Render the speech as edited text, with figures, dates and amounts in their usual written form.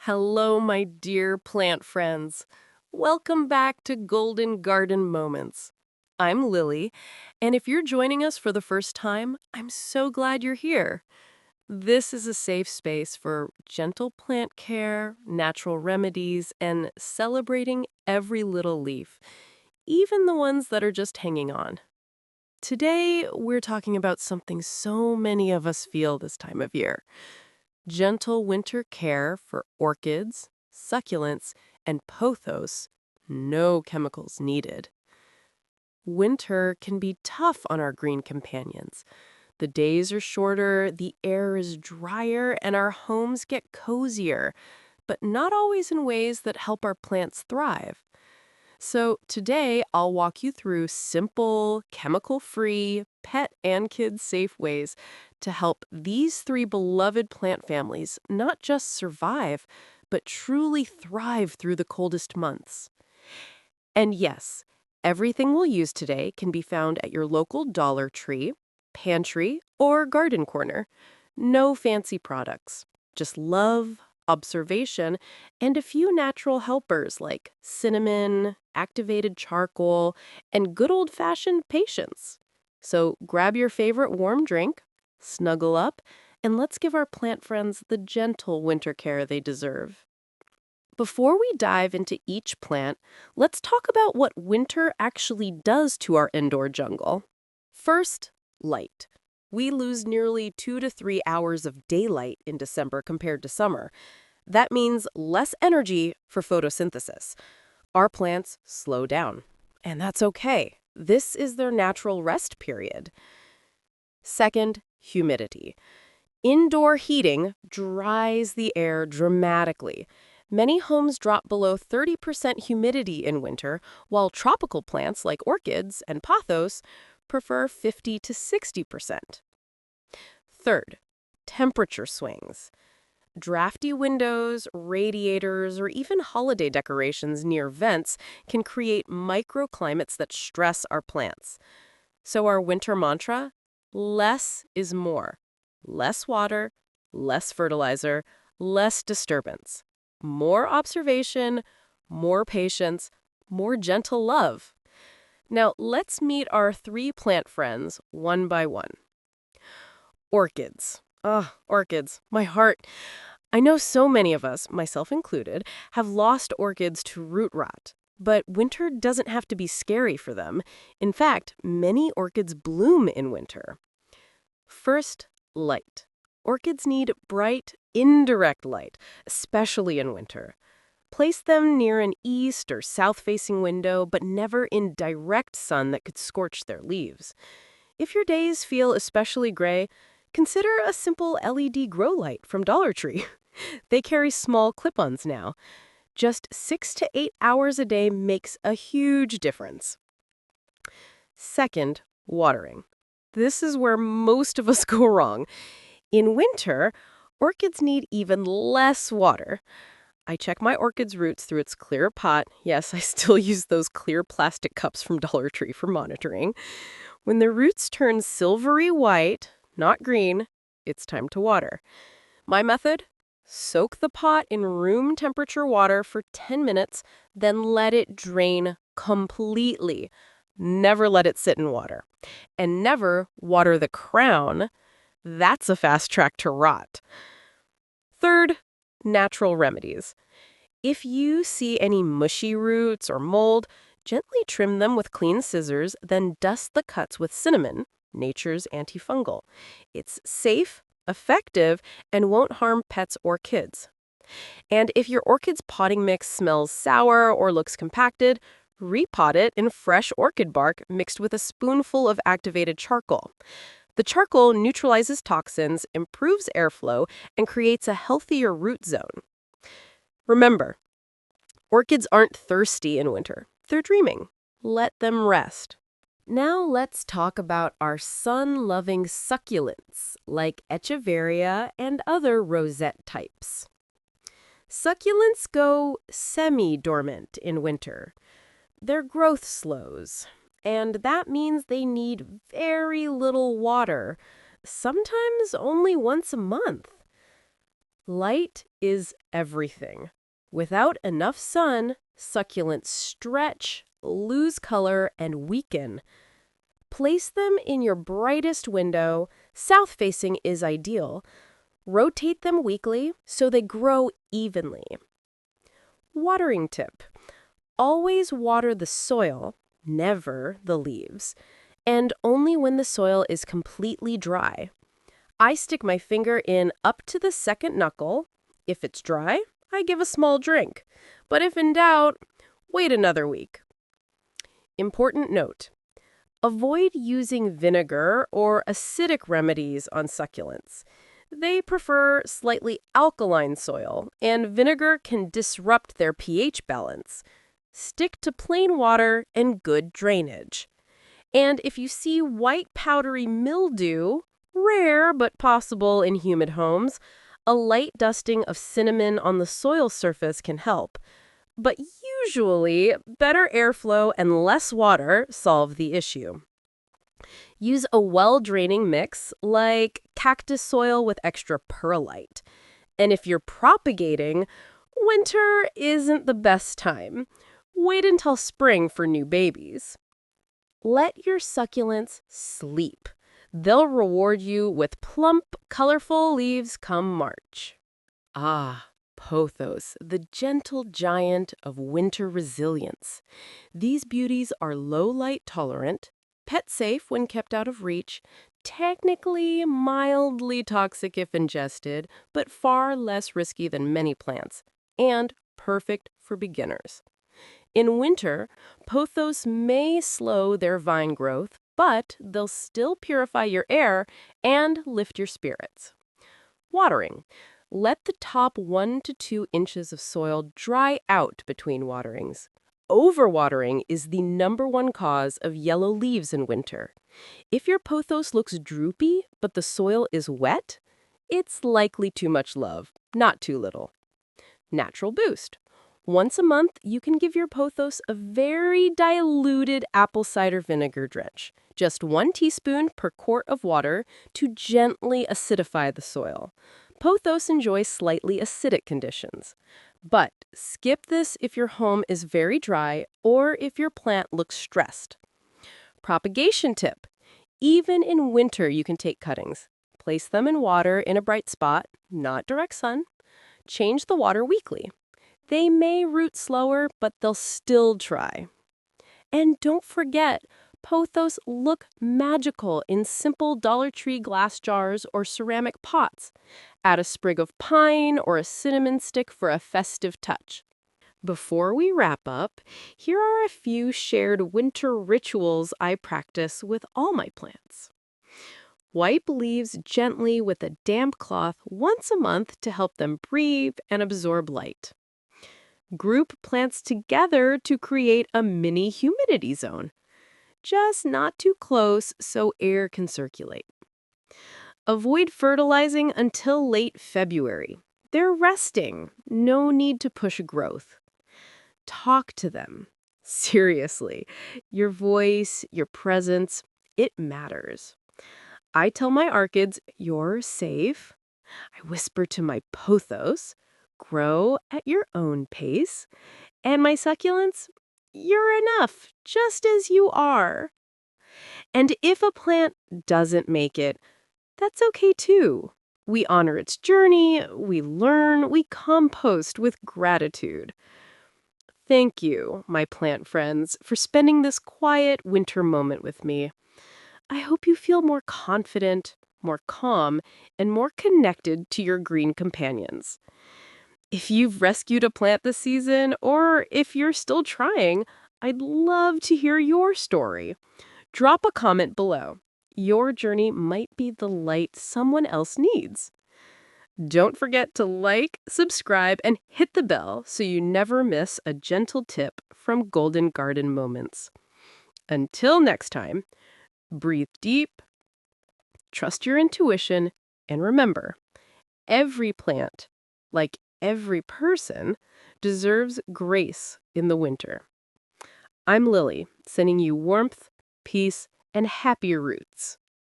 Hello, my dear plant friends. Welcome back to Golden Garden Moments. I'm Lily, and if you're joining us for the first time, I'm so glad you're here. This is a safe space for gentle plant care, natural remedies, and celebrating every little leaf, even the ones that are just hanging on. Today, we're talking about something so many of us feel this time of year: gentle winter care for orchids, succulents, and pothos, no chemicals needed. Winter can be tough on our green companions. The days are shorter, the air is drier, and our homes get cozier, but not always in ways that help our plants thrive. So today, I'll walk you through simple, chemical-free, pet and kid-safe ways to help these three beloved plant families not just survive, but truly thrive through the coldest months. And yes, everything we'll use today can be found at your local Dollar Tree, pantry, or garden corner. No fancy products, just love, observation, and a few natural helpers like cinnamon, activated charcoal, and good old-fashioned patience. So grab your favorite warm drink, snuggle up, and let's give our plant friends the gentle winter care they deserve. Before we dive into each plant, let's talk about what winter actually does to our indoor jungle. First, light. We lose nearly 2 to 3 hours of daylight in December compared to summer. That means less energy for photosynthesis. Our plants slow down, and that's okay. This is their natural rest period. Second, humidity. Indoor heating dries the air dramatically. Many homes drop below 30% humidity in winter, while tropical plants like orchids and pothos prefer 50 to 60%. Third, temperature swings. Drafty windows, radiators, or even holiday decorations near vents can create microclimates that stress our plants. So our winter mantra: less is more. Less water, less fertilizer, less disturbance. More observation, more patience, more gentle love. Now, let's meet our three plant friends one by one. Orchids. Orchids, my heart. I know so many of us, myself included, have lost orchids to root rot. But winter doesn't have to be scary for them. In fact, many orchids bloom in winter. First, light. Orchids need bright, indirect light, especially in winter. Place them near an east or south-facing window, but never in direct sun that could scorch their leaves. If your days feel especially gray, consider a simple LED grow light from Dollar Tree. They carry small clip-ons now. Just 6 to 8 hours a day makes a huge difference. Second, watering. This is where most of us go wrong. In winter, orchids need even less water. I check my orchid's roots through its clear pot. Yes, I still use those clear plastic cups from Dollar Tree for monitoring. When the roots turn silvery white, not green, it's time to water. My method? Soak the pot in room temperature water for 10 minutes, then let it drain completely. Never let it sit in water. And never water the crown. That's a fast track to rot. Third, natural remedies. If you see any mushy roots or mold, gently trim them with clean scissors, then dust the cuts with cinnamon, nature's antifungal. It's safe, effective, and won't harm pets or kids. And if your orchid's potting mix smells sour or looks compacted, repot it in fresh orchid bark mixed with a spoonful of activated charcoal. The charcoal neutralizes toxins, improves airflow, and creates a healthier root zone. Remember, orchids aren't thirsty in winter. They're dreaming. Let them rest. Now let's talk about our sun-loving succulents, like echeveria and other rosette types. Succulents go semi-dormant in winter. Their growth slows, and that means they need very little water, sometimes only once a month. Light is everything. Without enough sun, succulents stretch, lose color, and weaken. Place them in your brightest window. South facing is ideal. Rotate them weekly so they grow evenly. Watering tip: always water the soil, never the leaves, and only when the soil is completely dry. I stick my finger in up to the second knuckle. If it's dry, I give a small drink. But if in doubt, wait another week. Important note: avoid using vinegar or acidic remedies on succulents. They prefer slightly alkaline soil, and vinegar can disrupt their pH balance. Stick to plain water and good drainage. And if you see white powdery mildew, rare but possible in humid homes, a light dusting of cinnamon on the soil surface can help. But usually, better airflow and less water solve the issue. Use a well-draining mix, like cactus soil with extra perlite. And if you're propagating, winter isn't the best time. Wait until spring for new babies. Let your succulents sleep. They'll reward you with plump, colorful leaves come March. Ah, Pothos, the gentle giant of winter resilience. These beauties are low light tolerant, pet safe when kept out of reach, technically mildly toxic if ingested, but far less risky than many plants, and perfect for beginners. In winter, pothos may slow their vine growth, but they'll still purify your air and lift your spirits. Watering: let the top 1 to 2 inches of soil dry out between waterings. Overwatering is the #1 cause of yellow leaves in winter. If your pothos looks droopy but the soil is wet, it's likely too much love, not too little. Natural boost: once a month, you can give your pothos a very diluted apple cider vinegar drench, just 1 teaspoon per quart of water, to gently acidify the soil. Pothos enjoy slightly acidic conditions. But skip this if your home is very dry or if your plant looks stressed. Propagation tip: even in winter, you can take cuttings. Place them in water in a bright spot, not direct sun. Change the water weekly. They may root slower, but they'll still try. And don't forget, pothos look magical in simple Dollar Tree glass jars or ceramic pots. Add a sprig of pine or a cinnamon stick for a festive touch. Before we wrap up, here are a few shared winter rituals I practice with all my plants. Wipe leaves gently with a damp cloth once a month to help them breathe and absorb light. Group plants together to create a mini humidity zone. Just not too close so air can circulate. Avoid fertilizing until late February. They're resting. No need to push growth. Talk to them. Seriously, your voice, your presence, it matters. I tell my orchids, you're safe. I whisper to my pothos, grow at your own pace. And my succulents, you're enough, just as you are. And if a plant doesn't make it, that's okay too. We honor its journey, we learn, we compost with gratitude. Thank you, my plant friends, for spending this quiet winter moment with me. I hope you feel more confident, more calm, and more connected to your green companions. If you've rescued a plant this season, or if you're still trying, I'd love to hear your story. Drop a comment below. Your journey might be the light someone else needs. Don't forget to like, subscribe, and hit the bell so you never miss a gentle tip from Golden Garden Moments. Until next time, breathe deep, trust your intuition, and remember, every plant, like every person, deserves grace in the winter. I'm Lily, sending you warmth, peace, and happier roots.